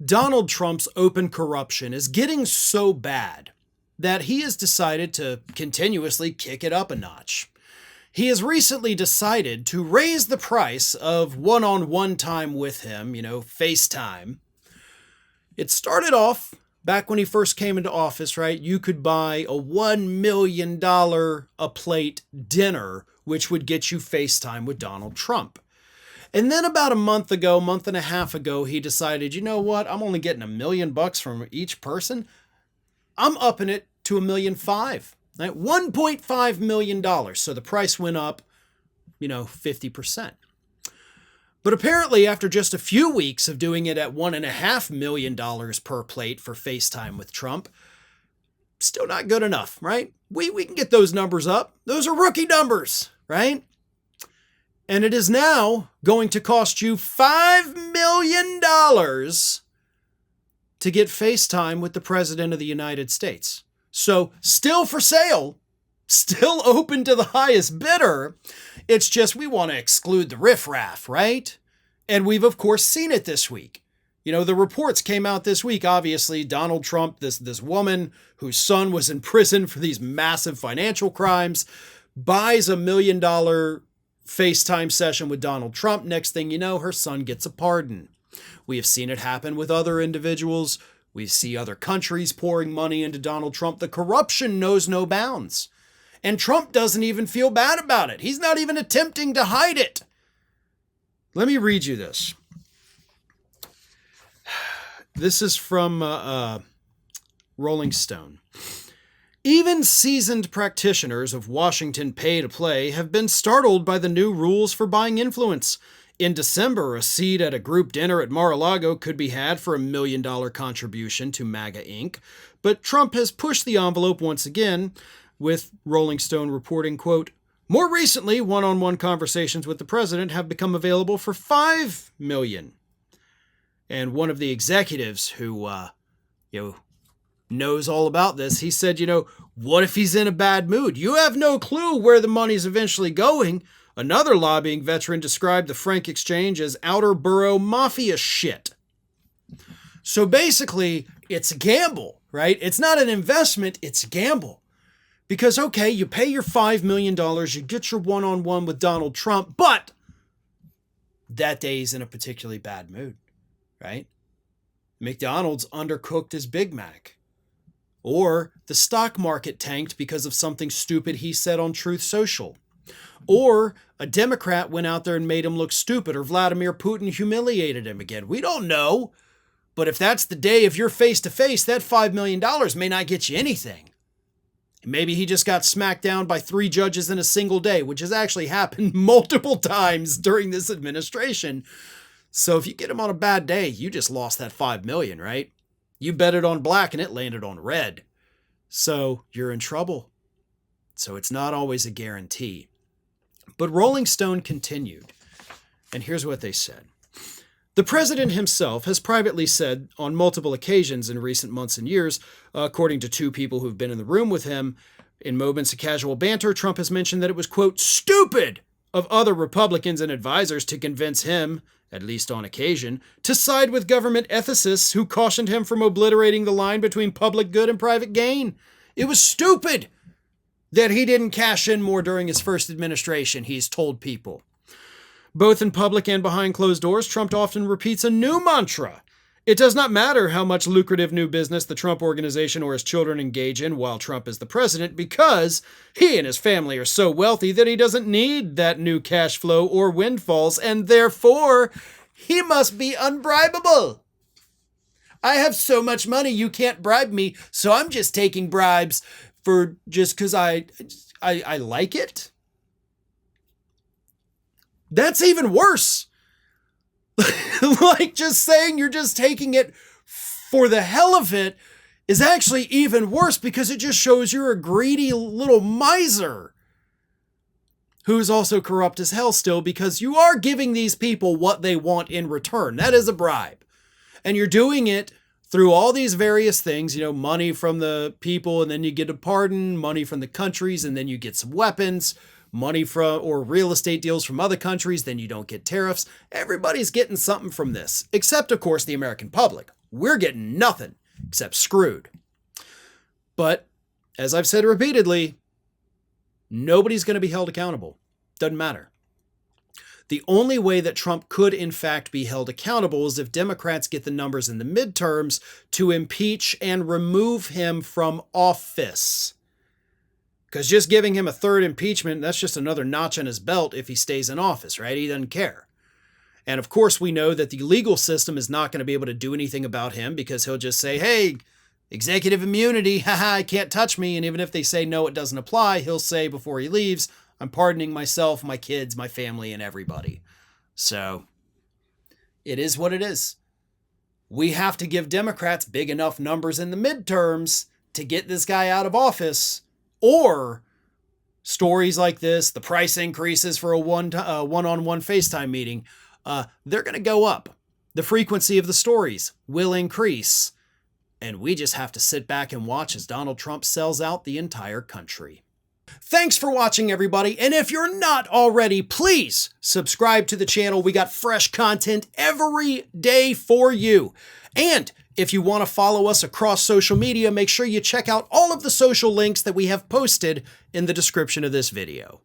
Donald Trump's open corruption is getting so bad that he has decided to continuously kick it up a notch. He has recently decided to raise the price of one-on-one time with him, FaceTime. It started off back when he first came into office, right? You could buy a $1 million a plate dinner, which would get you FaceTime with Donald Trump. And then about a month and a half ago, he decided, you know what? I'm only getting $1 million from each person. I'm upping it to $1.5 million, right? $1.5 million. So the price went up, 50%. But apparently, after just a few weeks of doing it at $1.5 million per plate for FaceTime with Trump, still not good enough, right? We can get those numbers up. Those are rookie numbers, right? And it is now going to cost you $5 million to get FaceTime with the President of the United States. So still for sale, still open to the highest bidder. It's just we want to exclude the riffraff, right? And we've, of course, seen it this week. The reports came out this week. Obviously, Donald Trump, this woman whose son was in prison for these massive financial crimes, buys $1 million FaceTime session with Donald Trump. Next thing you know, her son gets a pardon. We have seen it happen with other individuals. We see other countries pouring money into Donald Trump. The corruption knows no bounds. And Trump doesn't even feel bad about it. He's not even attempting to hide it. Let me read you this. This is from Rolling Stone. Even seasoned practitioners of Washington pay-to-play have been startled by the new rules for buying influence. In December, a seat at a group dinner at Mar-a-Lago could be had for $1 million contribution to MAGA Inc., but Trump has pushed the envelope once again, with Rolling Stone reporting, quote, more recently, one-on-one conversations with the president have become available for $5 million. And one of the executives who, knows all about this, he said, what if he's in a bad mood? You have no clue where the money's eventually going. Another lobbying veteran described the frank exchange as outer borough mafia shit. So basically, it's a gamble, right? It's not an investment, it's a gamble. Because, okay, you pay your $5 million, you get your one-on-one with Donald Trump, but that day he's in a particularly bad mood, right? McDonald's undercooked his Big Mac. Or the stock market tanked because of something stupid he said on Truth Social. Or a Democrat went out there and made him look stupid, or Vladimir Putin humiliated him again. We don't know. But if that's the day of your face-to-face, that $5 million may not get you anything. Maybe he just got smacked down by 3 judges in a single day, which has actually happened multiple times during this administration. So if you get him on a bad day, you just lost that $5 million, right? You bet it on black and it landed on red. So you're in trouble. So it's not always a guarantee. But Rolling Stone continued, and here's what they said. The president himself has privately said on multiple occasions in recent months and years, according to 2 people who've been in the room with him, in moments of casual banter, Trump has mentioned that it was, quote, stupid of other Republicans and advisors to convince him, at least on occasion, to side with government ethicists who cautioned him from obliterating the line between public good and private gain. It was stupid that he didn't cash in more during his first administration, he's told people. Both in public and behind closed doors, Trump often repeats a new mantra. It does not matter how much lucrative new business the Trump organization or his children engage in while Trump is the president, because he and his family are so wealthy that he doesn't need that new cash flow or windfalls, and therefore, he must be unbribable. I have so much money, you can't bribe me, so I'm just taking bribes for just because I like it. That's even worse. Like just saying you're just taking it for the hell of it is actually even worse, because it just shows you're a greedy little miser who's also corrupt as hell still, because you are giving these people what they want in return. That is a bribe. And you're doing it through all these various things, money from the people, and then you get a pardon, money from the countries, and then you get some weapons, money from, or real estate deals from other countries, then you don't get tariffs. Everybody's getting something from this, except, of course, the American public. we're getting nothing except screwed. But as I've said repeatedly, nobody's going to be held accountable. Doesn't matter. The only way that Trump could, in fact, be held accountable is if Democrats get the numbers in the midterms to impeach and remove him from office. Because just giving him a third impeachment, that's just another notch on his belt if he stays in office, right? He doesn't care. And of course, we know that the legal system is not going to be able to do anything about him because he'll just say, hey, executive immunity, haha, can't touch me. And even if they say, no, it doesn't apply, he'll say before he leaves, I'm pardoning myself, my kids, my family, and everybody. So it is what it is. We have to give Democrats big enough numbers in the midterms to get this guy out of office, or stories like this, the price increases for a one-on-one FaceTime meeting, they're going to go up. The frequency of the stories will increase. And we just have to sit back and watch as Donald Trump sells out the entire country. Thanks for watching, everybody. And if you're not already, please subscribe to the channel. We got fresh content every day for you. And if you want to follow us across social media, make sure you check out all of the social links that we have posted in the description of this video.